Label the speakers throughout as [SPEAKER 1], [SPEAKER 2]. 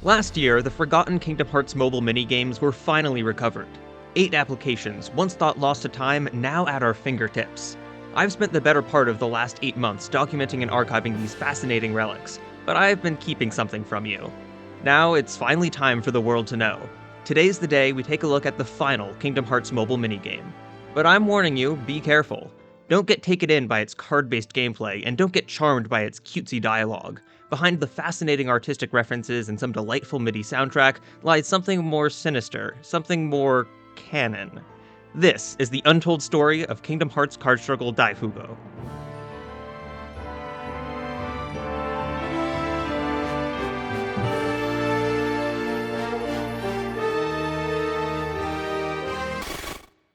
[SPEAKER 1] Last year, the forgotten Kingdom Hearts mobile minigames were finally recovered. 8 applications, once thought lost to time, now at our fingertips. I've spent the better part of the last 8 months documenting and archiving these fascinating relics, but I've been keeping something from you. Now it's finally time for the world to know. Today's the day we take a look at the final Kingdom Hearts mobile minigame. But I'm warning you, be careful. Don't get taken in by its card-based gameplay, and don't get charmed by its cutesy dialogue. Behind the fascinating artistic references and some delightful MIDI soundtrack lies something more sinister, something more canon. This is the untold story of Kingdom Hearts card struggle Daifugō.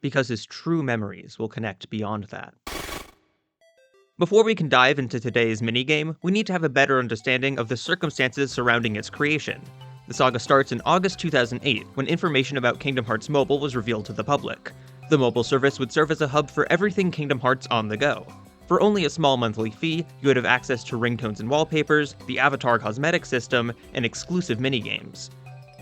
[SPEAKER 1] Because his true memories will connect beyond that. Before we can dive into today's minigame, we need to have a better understanding of the circumstances surrounding its creation. The saga starts in August 2008, when information about Kingdom Hearts Mobile was revealed to the public. The mobile service would serve as a hub for everything Kingdom Hearts on the go. For only a small monthly fee, you would have access to ringtones and wallpapers, the Avatar cosmetic system, and exclusive minigames.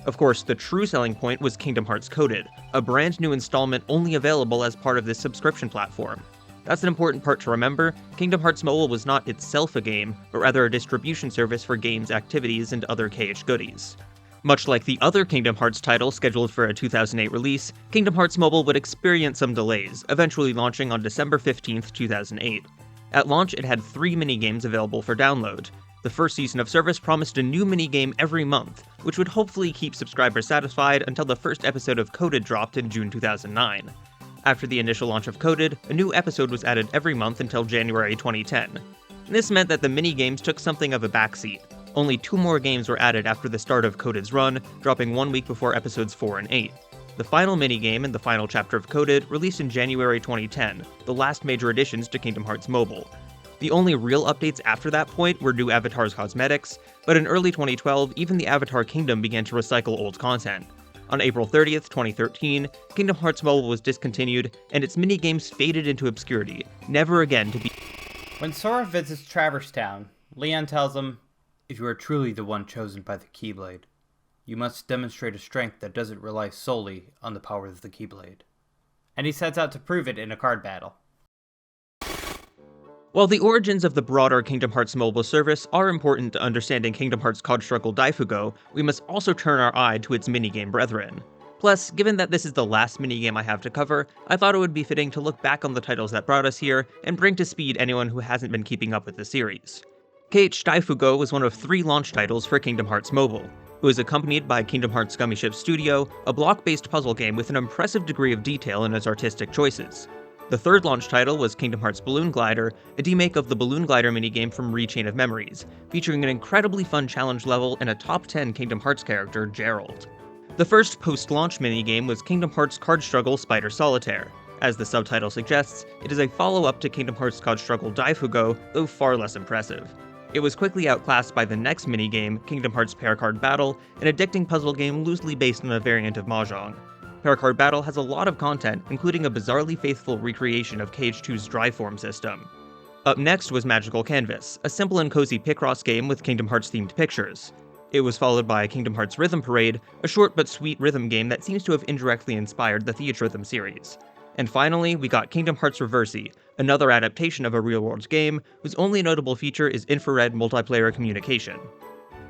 [SPEAKER 1] Of course, the true selling point was Kingdom Hearts Coded, a brand new installment only available as part of this subscription platform. That's an important part to remember. Kingdom Hearts Mobile was not itself a game, but rather a distribution service for games, activities, and other KH goodies. Much like the other Kingdom Hearts title scheduled for a 2008 release, Kingdom Hearts Mobile would experience some delays, eventually launching on December 15, 2008. At launch, it had 3 minigames available for download. The first season of service promised a new minigame every month, which would hopefully keep subscribers satisfied until the first episode of Coded dropped in June 2009. After the initial launch of Coded, a new episode was added every month until January 2010. This meant that the minigames took something of a backseat. Only 2 more games were added after the start of Coded's run, dropping 1 week before episodes 4 and 8. The final minigame and the final chapter of Coded released in January 2010, the last major additions to Kingdom Hearts Mobile. The only real updates after that point were new Avatar's cosmetics, but in early 2012, even the Avatar Kingdom began to recycle old content. On April 30th, 2013, Kingdom Hearts Mobile was discontinued, and its minigames faded into obscurity, never again to be.
[SPEAKER 2] When Sora visits Traverse Town, Leon tells him, "If you are truly the one chosen by the Keyblade, you must demonstrate a strength that doesn't rely solely on the power of the Keyblade." And he sets out to prove it in a card battle.
[SPEAKER 1] While the origins of the broader Kingdom Hearts mobile service are important to understanding Kingdom Hearts card struggle Daifugō, we must also turn our eye to its minigame brethren. Plus, given that this is the last minigame I have to cover, I thought it would be fitting to look back on the titles that brought us here and bring to speed anyone who hasn't been keeping up with the series. KH Daifugō was one of 3 launch titles for Kingdom Hearts Mobile. It was accompanied by Kingdom Hearts Gummy Ship Studio, a block-based puzzle game with an impressive degree of detail in its artistic choices. The third launch title was Kingdom Hearts Balloon Glider, a remake of the Balloon Glider minigame from Chain of Memories, featuring an incredibly fun challenge level and a top 10 Kingdom Hearts character, Gerald. The first post-launch minigame was Kingdom Hearts Card Struggle Spider Solitaire. As the subtitle suggests, it is a follow-up to Kingdom Hearts Card Struggle Daifugō, though far less impressive. It was quickly outclassed by the next minigame, Kingdom Hearts Pair Card Battle, an addicting puzzle game loosely based on a variant of Mahjong. Pair Card Battle has a lot of content, including a bizarrely faithful recreation of KH2's Drive Form system. Up next was Magical Canvas, a simple and cozy Picross game with Kingdom Hearts-themed pictures. It was followed by Kingdom Hearts Rhythm Parade, a short but sweet rhythm game that seems to have indirectly inspired the Theatrhythm series. And finally, we got Kingdom Hearts Reversi, another adaptation of a real-world game, whose only notable feature is infrared multiplayer communication.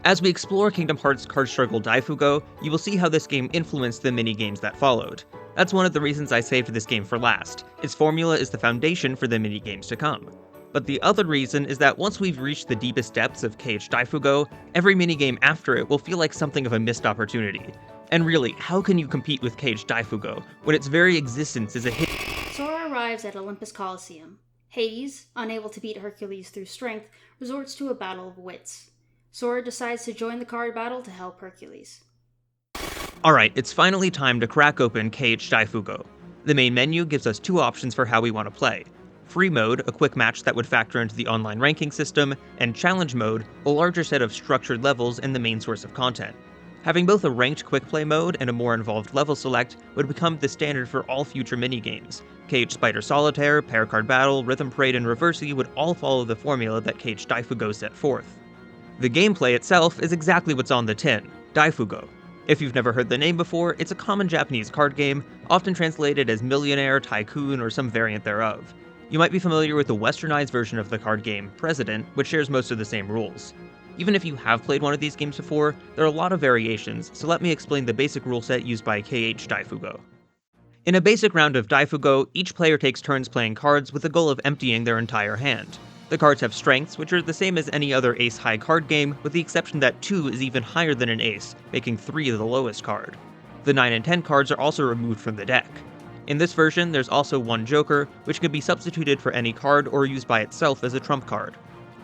[SPEAKER 1] As we explore Kingdom Hearts card struggle Daifugō, you will see how this game influenced the mini-games that followed. That's one of the reasons I saved this game for last. Its formula is the foundation for the mini-games to come. But the other reason is that once we've reached the deepest depths of KH Daifugō, every minigame after it will feel like something of a missed opportunity. And really, how can you compete with KH Daifugō when its very existence is a hit?
[SPEAKER 3] Sora arrives at Olympus Coliseum. Hades, unable to beat Hercules through strength, resorts to a battle of wits. Sora decides to join the card battle to help Hercules.
[SPEAKER 1] Alright, it's finally time to crack open KH Daifugō. The main menu gives us 2 options for how we want to play. Free mode, a quick match that would factor into the online ranking system, and challenge mode, a larger set of structured levels and the main source of content. Having both a ranked quick play mode and a more involved level select would become the standard for all future minigames. KH Spider Solitaire, Pair Card Battle, Rhythm Parade, and Reversi would all follow the formula that KH Daifugō set forth. The gameplay itself is exactly what's on the tin. Daifugō. If you've never heard the name before, it's a common Japanese card game, often translated as Millionaire, Tycoon, or some variant thereof. You might be familiar with the westernized version of the card game, President, which shares most of the same rules. Even if you have played one of these games before, there are a lot of variations, so let me explain the basic rule set used by KH Daifugō. In a basic round of Daifugō, each player takes turns playing cards with the goal of emptying their entire hand. The cards have strengths, which are the same as any other ace-high card game, with the exception that 2 is even higher than an ace, making 3 the lowest card. The 9 and 10 cards are also removed from the deck. In this version, there's also one joker, which can be substituted for any card or used by itself as a trump card.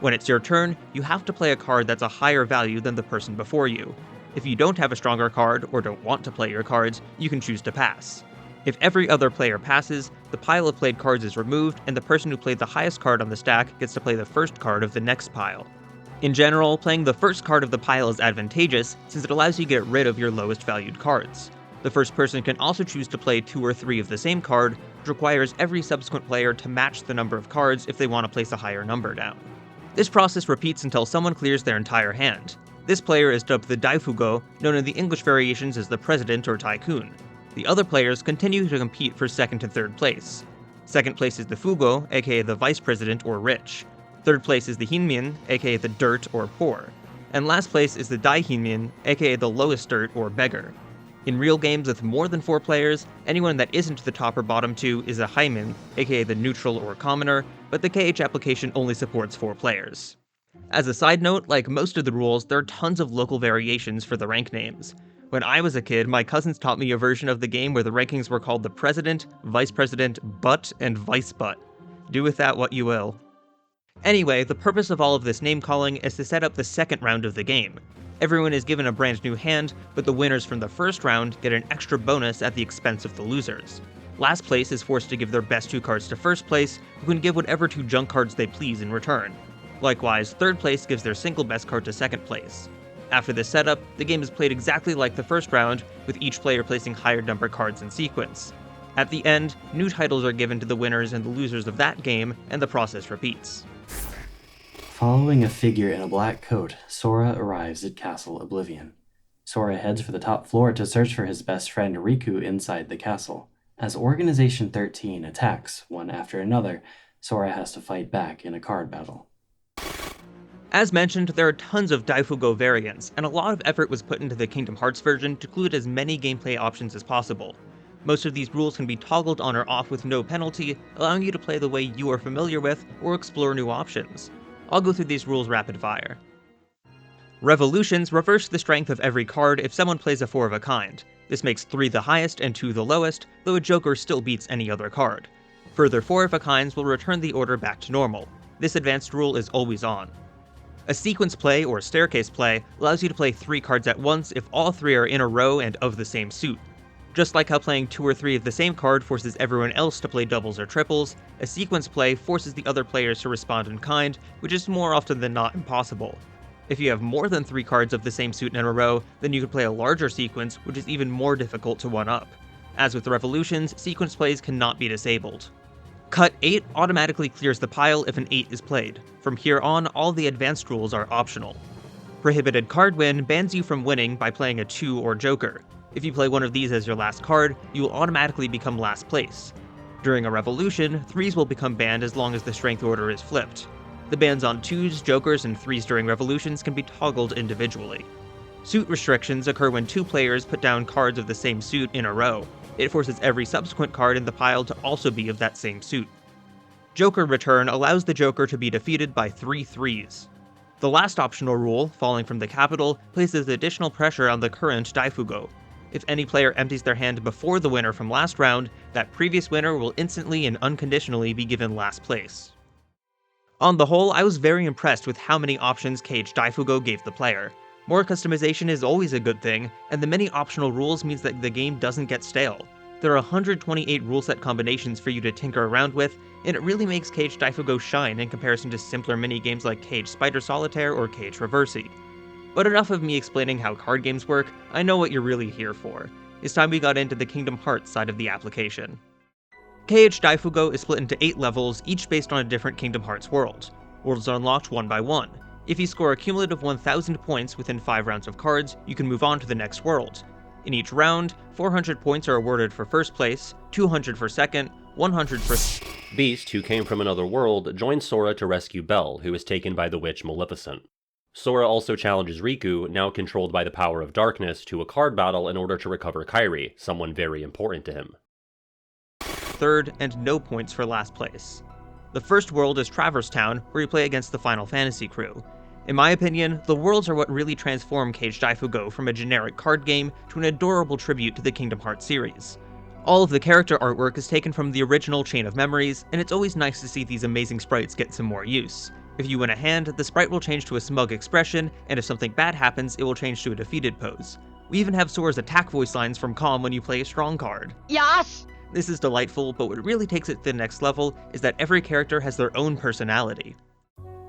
[SPEAKER 1] When it's your turn, you have to play a card that's a higher value than the person before you. If you don't have a stronger card, or don't want to play your cards, you can choose to pass. If every other player passes, the pile of played cards is removed, and the person who played the highest card on the stack gets to play the first card of the next pile. In general, playing the first card of the pile is advantageous, since it allows you to get rid of your lowest valued cards. The first person can also choose to play 2 or 3 of the same card, which requires every subsequent player to match the number of cards if they want to place a higher number down. This process repeats until someone clears their entire hand. This player is dubbed the Daifugō, known in the English variations as the President or Tycoon. The other players continue to compete for second and third place. Second place is the Fugō, aka the Vice President or Rich. Third place is the Hinmin, aka the Dirt or Poor. And last place is the Daihinmin, aka the Lowest Dirt or Beggar. In real games with more than 4 players, anyone that isn't the top or bottom 2 is a Haimin, aka the Neutral or Commoner, but the KH application only supports 4 players. As a side note, like most of the rules, there are tons of local variations for the rank names. When I was a kid, my cousins taught me a version of the game where the rankings were called the President, Vice President, Butt, and Vice Butt. Do with that what you will. Anyway, the purpose of all of this name calling is to set up the second round of the game. Everyone is given a brand new hand, but the winners from the first round get an extra bonus at the expense of the losers. Last place is forced to give their best 2 cards to first place, who can give whatever 2 junk cards they please in return. Likewise, third place gives their single best card to second place. After this setup, the game is played exactly like the first round, with each player placing higher number cards in sequence. At the end, new titles are given to the winners and the losers of that game, and the process repeats.
[SPEAKER 4] Following a figure in a black coat, Sora arrives at Castle Oblivion. Sora heads for the top floor to search for his best friend Riku inside the castle. As Organization 13 attacks, one after another, Sora has to fight back in a card battle.
[SPEAKER 1] As mentioned, there are tons of Daifugō variants, and a lot of effort was put into the Kingdom Hearts version to include as many gameplay options as possible. Most of these rules can be toggled on or off with no penalty, allowing you to play the way you are familiar with, or explore new options. I'll go through these rules rapid fire. Revolutions reverse the strength of every card if someone plays a 4 of a kind. This makes 3 the highest and 2 the lowest, though a joker still beats any other card. Further 4 of a kinds will return the order back to normal. This advanced rule is always on. A sequence play, or staircase play, allows you to play 3 cards at once if all 3 are in a row and of the same suit. Just like how playing 2 or 3 of the same card forces everyone else to play doubles or triples, a sequence play forces the other players to respond in kind, which is more often than not impossible. If you have more than 3 cards of the same suit in a row, then you can play a larger sequence, which is even more difficult to one-up. As with revolutions, sequence plays cannot be disabled. Cut 8 automatically clears the pile if an 8 is played. From here on, all the advanced rules are optional. Prohibited card win bans you from winning by playing a 2 or joker. If you play one of these as your last card, you will automatically become last place. During a revolution, 3s will become banned as long as the strength order is flipped. The bans on 2s, jokers, and 3s during revolutions can be toggled individually. Suit restrictions occur when 2 players put down cards of the same suit in a row. It forces every subsequent card in the pile to also be of that same suit. Joker return allows the joker to be defeated by 3 3s. The last optional rule, falling from the capital, places additional pressure on the current Daifugō. If any player empties their hand before the winner from last round, that previous winner will instantly and unconditionally be given last place. On the whole, I was very impressed with how many options KH Daifugō gave the player. More customization is always a good thing, and the many optional rules means that the game doesn't get stale. There are 128 rule set combinations for you to tinker around with, and it really makes KH Daifugō shine in comparison to simpler mini-games like KH Spider Solitaire or KH Reversi. But enough of me explaining how card games work, I know what you're really here for. It's time we got into the Kingdom Hearts side of the application. KH Daifugō is split into 8 levels, each based on a different Kingdom Hearts world. Worlds are unlocked one by one. If you score a cumulative 1,000 points within 5 rounds of cards, you can move on to the next world. In each round, 400 points are awarded for first place, 200 for second, 100 for...
[SPEAKER 5] Beast, who came from another world, joins Sora to rescue Belle, who is taken by the witch Maleficent. Sora also challenges Riku, now controlled by the power of darkness, to a card battle in order to recover Kairi, someone very important to him.
[SPEAKER 1] Third, and no points for last place. The first world is Traverse Town, where you play against the Final Fantasy crew. In my opinion, the worlds are what really transform Cage Daifugō from a generic card game to an adorable tribute to the Kingdom Hearts series. All of the character artwork is taken from the original Chain of Memories, and it's always nice to see these amazing sprites get some more use. If you win a hand, the sprite will change to a smug expression, and if something bad happens, it will change to a defeated pose. We even have Sora's attack voice lines from Calm when you play a strong card.
[SPEAKER 6] Yes!
[SPEAKER 1] This is delightful, but what really takes it to the next level is that every character has their own personality.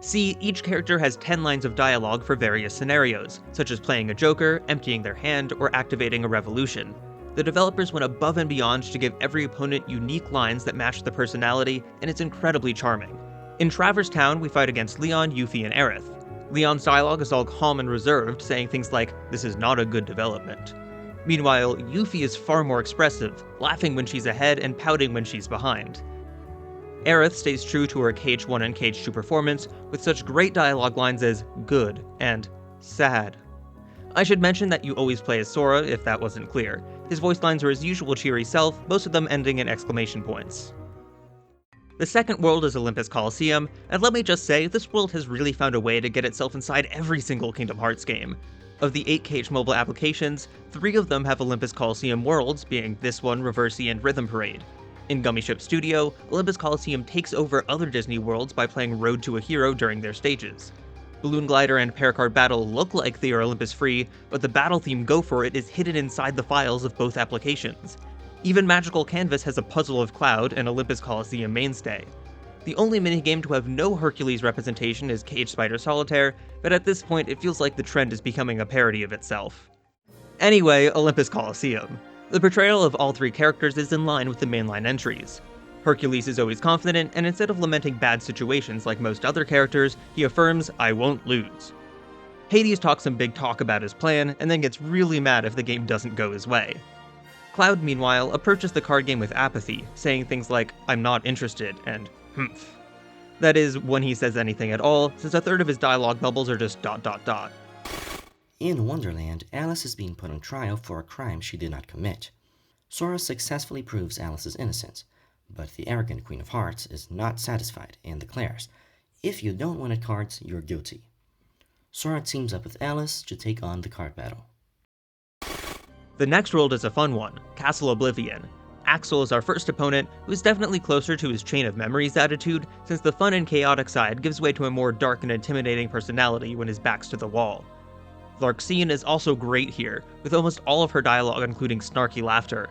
[SPEAKER 1] See, each character has 10 lines of dialogue for various scenarios, such as playing a Joker, emptying their hand, or activating a revolution. The developers went above and beyond to give every opponent unique lines that match the personality, and it's incredibly charming. In Traverse Town, we fight against Leon, Yuffie, and Aerith. Leon's dialogue is all calm and reserved, saying things like, "This is not a good development." Meanwhile, Yuffie is far more expressive, laughing when she's ahead and pouting when she's behind. Aerith stays true to her Cage 1 and Cage 2 performance, with such great dialogue lines as "good" and "sad." I should mention that you always play as Sora, if that wasn't clear. His voice lines are his usual cheery self, most of them ending in exclamation points. The second world is Olympus Coliseum, and let me just say, this world has really found a way to get itself inside every single Kingdom Hearts game. Of the 8 Cage mobile applications, 3 of them have Olympus Coliseum worlds, being this one, Reversi, and Rhythm Parade. In Gummy Ship Studio, Olympus Coliseum takes over other Disney worlds by playing Road to a Hero during their stages. Balloon Glider and Pair Card Battle look like they are Olympus free, but the battle theme Go For It is hidden inside the files of both applications. Even Magical Canvas has a Puzzle of Cloud, an Olympus Coliseum mainstay. The only minigame to have no Hercules representation is Cage Spider Solitaire, but at this point it feels like the trend is becoming a parody of itself. Anyway, Olympus Coliseum. The portrayal of all 3 characters is in line with the mainline entries. Hercules is always confident, and instead of lamenting bad situations like most other characters, he affirms, "I won't lose." Hades talks some big talk about his plan, and then gets really mad if the game doesn't go his way. Cloud, meanwhile, approaches the card game with apathy, saying things like, "I'm not interested," and "humph." That is, when he says anything at all, since a third of his dialogue bubbles are just ...
[SPEAKER 7] In Wonderland, Alice is being put on trial for a crime she did not commit. Sora successfully proves Alice's innocence, but the arrogant Queen of Hearts is not satisfied and declares, "If you don't win at cards, you're guilty." Sora teams up with Alice to take on the card battle.
[SPEAKER 1] The next world is a fun one, Castle Oblivion. Axel is our first opponent, who is definitely closer to his Chain of Memories attitude, since the fun and chaotic side gives way to a more dark and intimidating personality when his back's to the wall. Larxene is also great here, with almost all of her dialogue including snarky laughter.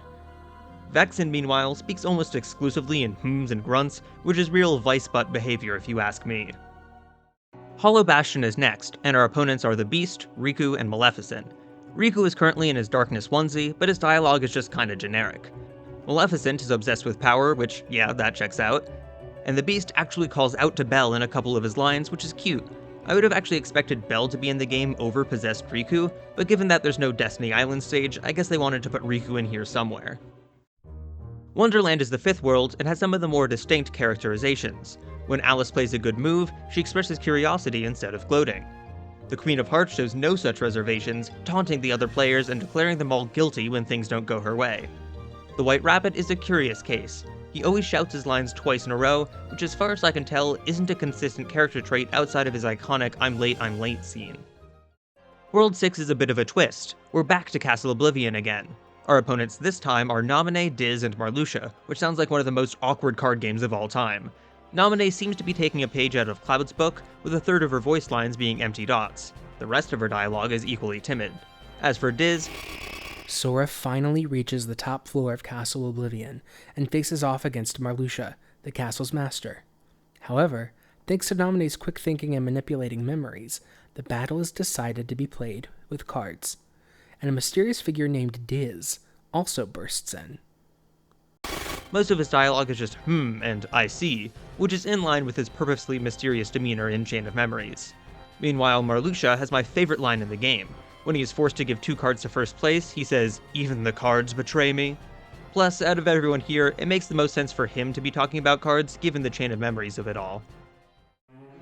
[SPEAKER 1] Vexen, meanwhile, speaks almost exclusively in hms and grunts, which is real vice butt behavior if you ask me. Hollow Bastion is next, and our opponents are the Beast, Riku, and Maleficent. Riku is currently in his Darkness onesie, but his dialogue is just kinda generic. Maleficent is obsessed with power, which, yeah, that checks out. And the Beast actually calls out to Belle in a couple of his lines, which is cute. I would have actually expected Belle to be in the game over possessed Riku, but given that there's no Destiny Island stage, I guess they wanted to put Riku in here somewhere. Wonderland is the 5th world and has some of the more distinct characterizations. When Alice plays a good move, she expresses curiosity instead of gloating. The Queen of Hearts shows no such reservations, taunting the other players and declaring them all guilty when things don't go her way. The White Rabbit is a curious case. He always shouts his lines twice in a row, which as far as I can tell isn't a consistent character trait outside of his iconic I'm late scene. World 6 is a bit of a twist. We're back to Castle Oblivion again. Our opponents this time are Naminé, Diz, and Marluxia, which sounds like one of the most awkward card games of all time. Naminé seems to be taking a page out of Cloud's book, with a third of her voice lines being empty dots. The rest of her dialogue is equally timid. As for Diz,
[SPEAKER 8] Sora finally reaches the top floor of Castle Oblivion and faces off against Marluxia, the castle's master. However, thanks to Naminé's quick thinking and manipulating memories, the battle is decided to be played with cards, and a mysterious figure named Diz also bursts in.
[SPEAKER 1] most of his dialogue is just and I see, which is in line with his purposely mysterious demeanor in Chain of Memories. Meanwhile, Marluxia has my favorite line in the game. When he is forced to give 2 cards to first place, he says, "Even the cards betray me." Plus, out of everyone here, it makes the most sense for him to be talking about cards, given the chain of memories of it all.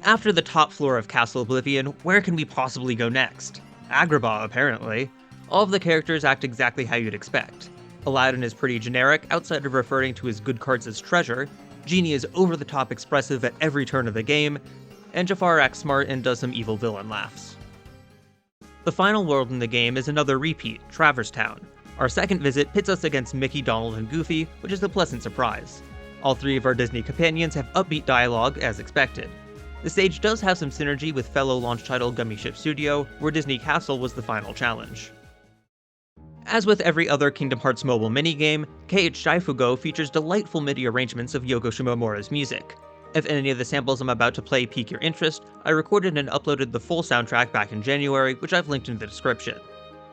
[SPEAKER 1] After the top floor of Castle Oblivion, where can we possibly go next? Agrabah, apparently. All of the characters act exactly how you'd expect. Aladdin is pretty generic, outside of referring to his good cards as treasure. Genie is over-the-top expressive at every turn of the game, and Jafar acts smart and does some evil villain laughs. The final world in the game is another repeat, Traverse Town. Our second visit pits us against Mickey, Donald, and Goofy, which is a pleasant surprise. All 3 of our Disney companions have upbeat dialogue, as expected. The stage does have some synergy with fellow launch title Gummy Ship Studio, where Disney Castle was the final challenge. As with every other Kingdom Hearts mobile minigame, KH Daifugō features delightful MIDI arrangements of Yoko Shimomura's music. If any of the samples I'm about to play pique your interest, I recorded and uploaded the full soundtrack back in January, which I've linked in the description.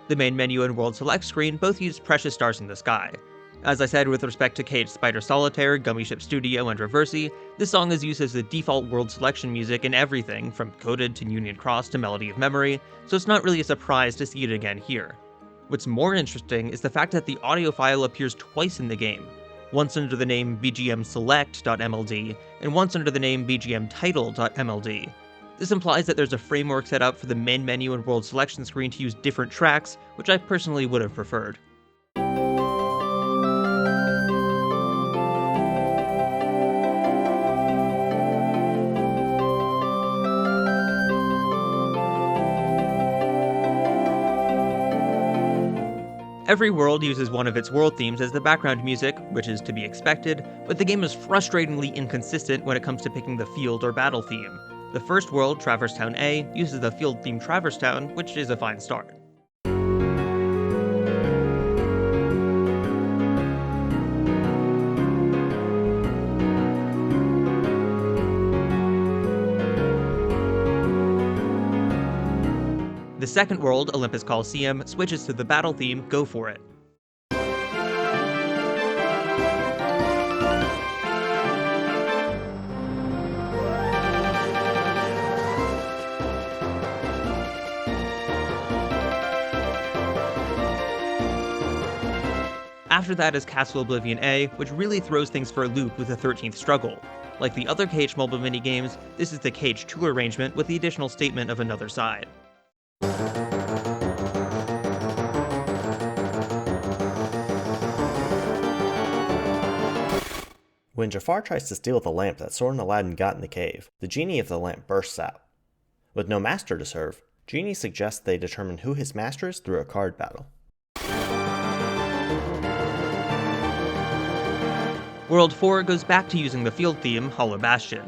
[SPEAKER 1] The main menu and World Select screen both use Precious Stars in the Sky. As I said with respect to KH Spider Solitaire, Gummy Ship Studio, and Reversi, this song is used as the default world selection music in everything, from Coded to Union Cross to Melody of Memory, so it's not really a surprise to see it again here. What's more interesting is the fact that the audio file appears twice in the game, once under the name bgmselect.mld, and once under the name bgmtitle.mld. This implies that there's a framework set up for the main menu and world selection screen to use different tracks, which I personally would have preferred. Every world uses one of its world themes as the background music, which is to be expected, but the game is frustratingly inconsistent when it comes to picking the field or battle theme. The first world, Traverse Town A, uses the field theme Traverse Town, which is a fine start. The second world, Olympus Coliseum, switches to the battle theme Go For It. After that is Castle Oblivion A, which really throws things for a loop with the 13th struggle. Like the other KH mobile minigames, this is the KH2 arrangement with the additional statement of another side.
[SPEAKER 6] When Jafar tries to steal the lamp that Sora and Aladdin got in the cave, the genie of the lamp bursts out. With no master to serve, Genie suggests they determine who his master is through a card battle.
[SPEAKER 1] World 4 goes back to using the field theme, Hollow Bastion.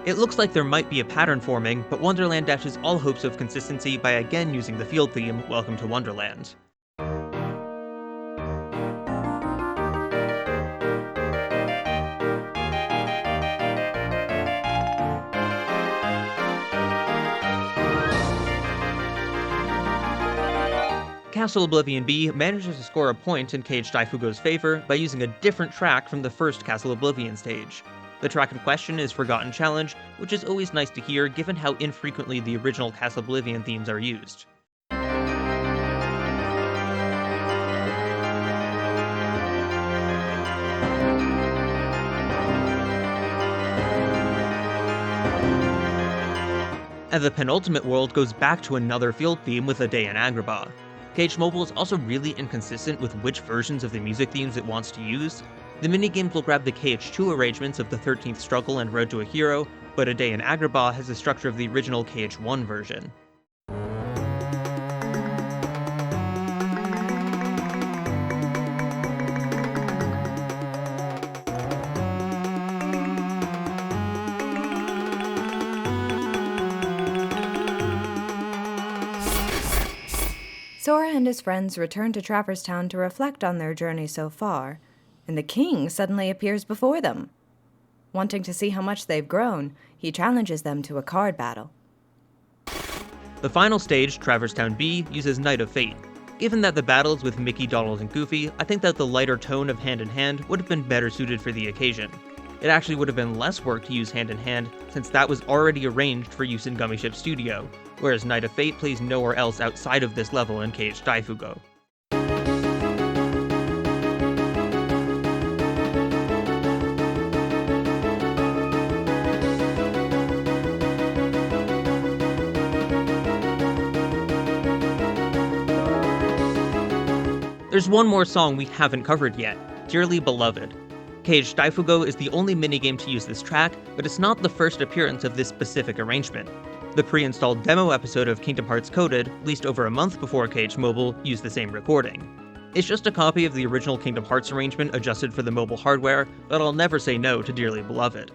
[SPEAKER 1] It looks like there might be a pattern forming, but Wonderland dashes all hopes of consistency by again using the field theme, Welcome to Wonderland. Castle Oblivion B manages to score a point in KH Daifugō's favor by using a different track from the first Castle Oblivion stage. The track in question is Forgotten Challenge, which is always nice to hear given how infrequently the original Castle Oblivion themes are used. And the penultimate world goes back to another field theme with A Day in Agrabah. KH Mobile is also really inconsistent with which versions of the music themes it wants to use. The minigames will grab the KH2 arrangements of the 13th Struggle and Road to a Hero, but A Day in Agrabah has the structure of the original KH1 version.
[SPEAKER 9] Sora and his friends return to Traverse Town to reflect on their journey so far, and the king suddenly appears before them. Wanting to see how much they've grown, he challenges them to a card battle.
[SPEAKER 1] The final stage, Traverse Town B, uses Night of Fate. Given that the battles with Mickey, Donald, and Goofy, I think that the lighter tone of Hand in Hand would have been better suited for the occasion. It actually would have been less work to use Hand in Hand, since that was already arranged for use in Gummy Ship Studio, whereas Night of Fate plays nowhere else outside of this level in Caged Daifugō. There's one more song we haven't covered yet, Dearly Beloved. Caged Daifugō is the only minigame to use this track, but it's not the first appearance of this specific arrangement. The pre-installed demo episode of Kingdom Hearts Coded, released over a month before Caged Mobile, used the same recording. It's just a copy of the original Kingdom Hearts arrangement adjusted for the mobile hardware, but I'll never say no to Dearly Beloved.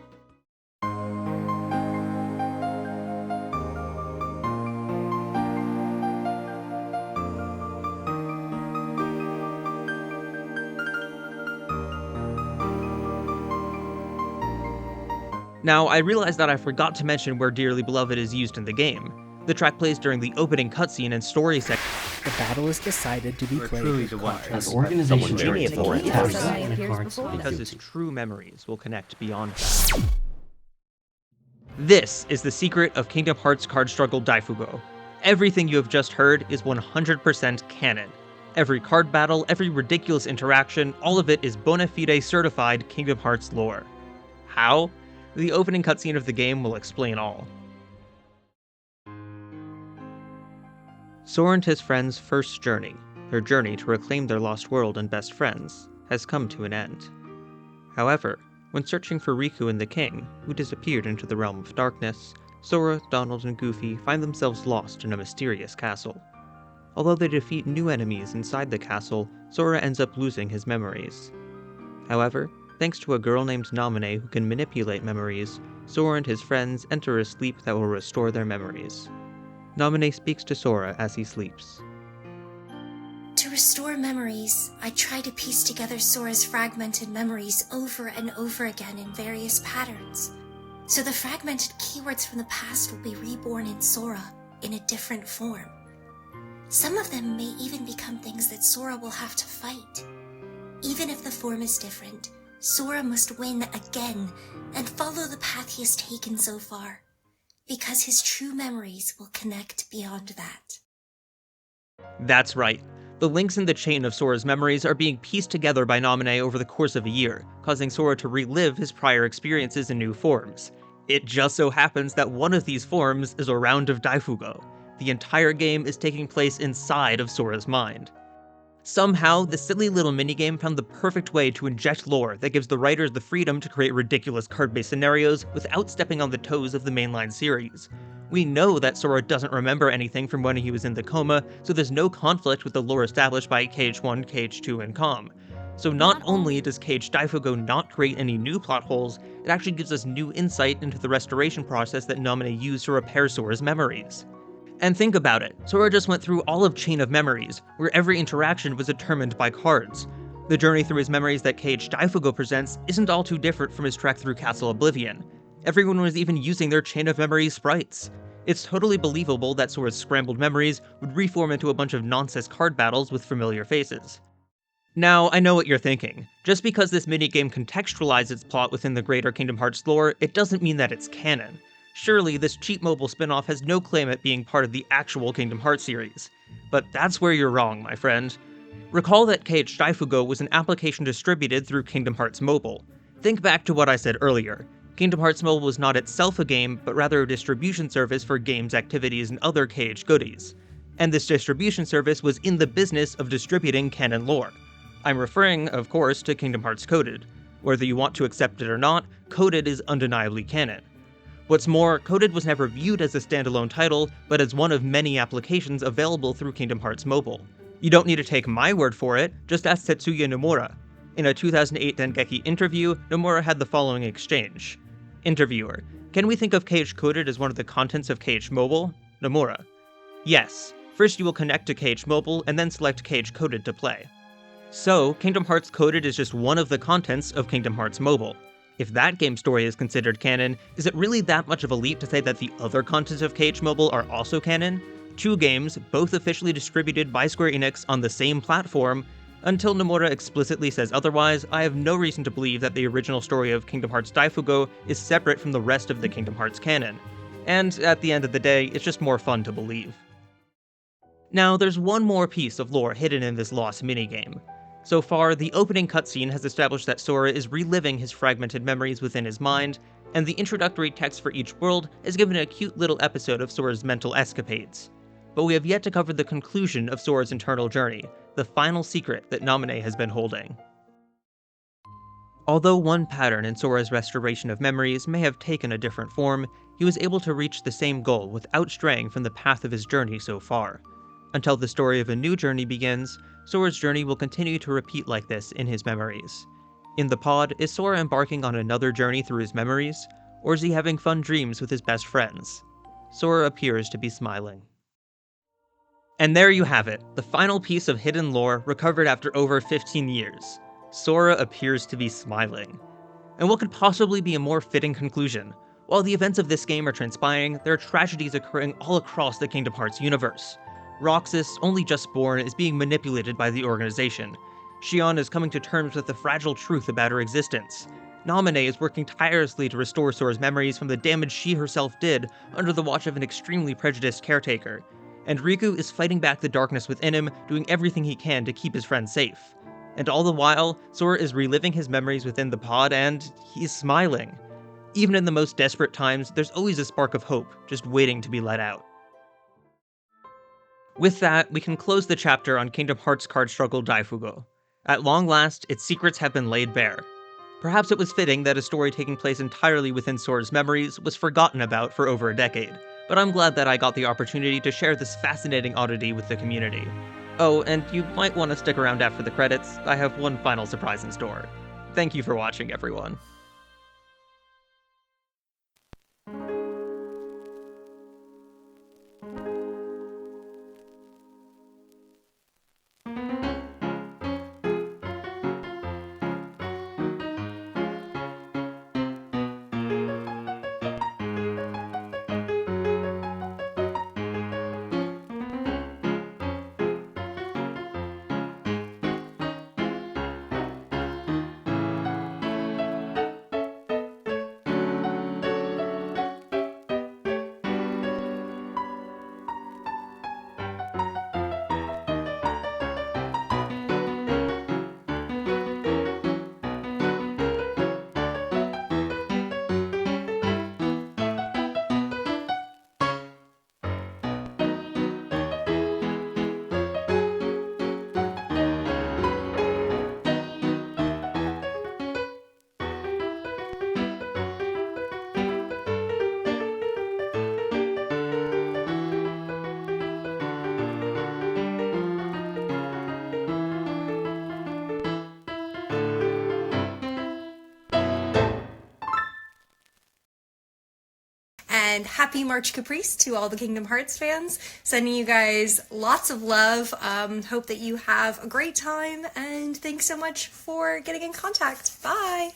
[SPEAKER 1] Now, I realize that I forgot to mention where Dearly Beloved is used in the game. The track plays during the opening cutscene and story section.
[SPEAKER 8] The battle is decided to be
[SPEAKER 2] We're
[SPEAKER 8] played
[SPEAKER 2] truly
[SPEAKER 8] with
[SPEAKER 2] the one
[SPEAKER 8] cards.
[SPEAKER 4] As
[SPEAKER 2] chosen.
[SPEAKER 4] organization
[SPEAKER 6] Genie of the Lamp
[SPEAKER 4] taps
[SPEAKER 9] Suddenly
[SPEAKER 7] and
[SPEAKER 9] appears
[SPEAKER 7] cards
[SPEAKER 9] before
[SPEAKER 7] with
[SPEAKER 9] them.
[SPEAKER 1] Because his
[SPEAKER 7] duty.
[SPEAKER 1] true memories will connect beyond that. This is the secret of Kingdom Hearts Card Struggle Daifugō. Everything you have just heard is 100% canon. Every card battle, every ridiculous interaction, all of it is bona fide certified Kingdom Hearts lore. How? The opening cutscene of the game will explain all. Sora and his friends' first journey, their journey to reclaim their lost world and best friends, has come to an end. However, when searching for Riku and the King, who disappeared into the realm of darkness, Sora, Donald, and Goofy find themselves lost in a mysterious castle. Although they defeat new enemies inside the castle, Sora ends up losing his memories. However, thanks to a girl named Naminé who can manipulate memories, Sora and his friends enter a sleep that will restore their memories. Naminé speaks to Sora as he sleeps.
[SPEAKER 10] To restore memories, I try to piece together Sora's fragmented memories over and over again in various patterns. So the fragmented keywords from the past will be reborn in Sora in a different form. Some of them may even become things that Sora will have to fight. Even if the form is different, Sora must win again and follow the path he has taken so far, because his true memories will connect beyond that.
[SPEAKER 1] That's right. The links in the chain of Sora's memories are being pieced together by Naminé over the course of a year, causing Sora to relive his prior experiences in new forms. It just so happens that one of these forms is a round of Daifugō. The entire game is taking place inside of Sora's mind. Somehow, the silly little minigame found the perfect way to inject lore that gives the writers the freedom to create ridiculous card-based scenarios without stepping on the toes of the mainline series. We know that Sora doesn't remember anything from when he was in the coma, so there's no conflict with the lore established by Cage 1, Cage 2, and Com. So not only does Caged Daifugō not create any new plot holes, it actually gives us new insight into the restoration process that Naminé used to repair Sora's memories. And think about it, Sora just went through all of Chain of Memories, where every interaction was determined by cards. The journey through his memories that Caged Daifugō presents isn't all too different from his trek through Castle Oblivion. Everyone was even using their Chain of Memories sprites. It's totally believable that Sora's scrambled memories would reform into a bunch of nonsense card battles with familiar faces. Now, I know what you're thinking. Just because this minigame contextualizes its plot within the greater Kingdom Hearts lore, it doesn't mean that it's canon. Surely, this cheap mobile spin-off has no claim at being part of the actual Kingdom Hearts series. But that's where you're wrong, my friend. Recall that Caged Daifugō was an application distributed through Kingdom Hearts Mobile. Think back to what I said earlier. Kingdom Hearts Mobile was not itself a game, but rather a distribution service for games, activities, and other Caged goodies. And this distribution service was in the business of distributing canon lore. I'm referring, of course, to Kingdom Hearts Coded. Whether you want to accept it or not, Coded is undeniably canon. What's more, Coded was never viewed as a standalone title, but as one of many applications available through Kingdom Hearts Mobile. You don't need to take my word for it, just ask Tetsuya Nomura. In a 2008 Dengeki interview, Nomura had the following exchange. Interviewer: can we think of Caged Coded as one of the contents of Caged Mobile? Nomura: yes. First you will connect to Caged Mobile, and then select Caged Coded to play. So, Kingdom Hearts Coded is just one of the contents of Kingdom Hearts Mobile. If that game's story is considered canon, is it really that much of a leap to say that the other contents of KH Mobile are also canon? 2 games, both officially distributed by Square Enix on the same platform. Until Nomura explicitly says otherwise, I have no reason to believe that the original story of Kingdom Hearts Daifugō is separate from the rest of the Kingdom Hearts canon. And at the end of the day, it's just more fun to believe. Now, there's one more piece of lore hidden in this lost minigame. So far, the opening cutscene has established that Sora is reliving his fragmented memories within his mind, and the introductory text for each world is given a cute little episode of Sora's mental escapades. But we have yet to cover the conclusion of Sora's internal journey, the final secret that Naminé has been holding. Although one pattern in Sora's restoration of memories may have taken a different form, he was able to reach the same goal without straying from the path of his journey so far. Until the story of a new journey begins, Sora's journey will continue to repeat like this in his memories. In the pod, is Sora embarking on another journey through his memories, or is he having fun dreams with his best friends? Sora appears to be smiling. And there you have it, the final piece of hidden lore recovered after over 15 years. Sora appears to be smiling. And what could possibly be a more fitting conclusion? While the events of this game are transpiring, there are tragedies occurring all across the Kingdom Hearts universe. Roxas, only just born, is being manipulated by the organization. Xion is coming to terms with the fragile truth about her existence. Naminé is working tirelessly to restore Sora's memories from the damage she herself did under the watch of an extremely prejudiced caretaker. And Riku is fighting back the darkness within him, doing everything he can to keep his friend safe. And all the while, Sora is reliving his memories within the pod, and he's smiling. Even in the most desperate times, there's always a spark of hope, just waiting to be let out. With that, we can close the chapter on Kingdom Hearts card struggle Daifugō. At long last, its secrets have been laid bare. Perhaps it was fitting that a story taking place entirely within Sora's memories was forgotten about for over a decade, but I'm glad that I got the opportunity to share this fascinating oddity with the community. Oh, and you might want to stick around after the credits, I have one final surprise in store. Thank you for watching, everyone.
[SPEAKER 11] And happy March Caprice to all the Kingdom Hearts fans. Sending you guys lots of love. Hope that you have a great time, and thanks so much for getting in contact. Bye!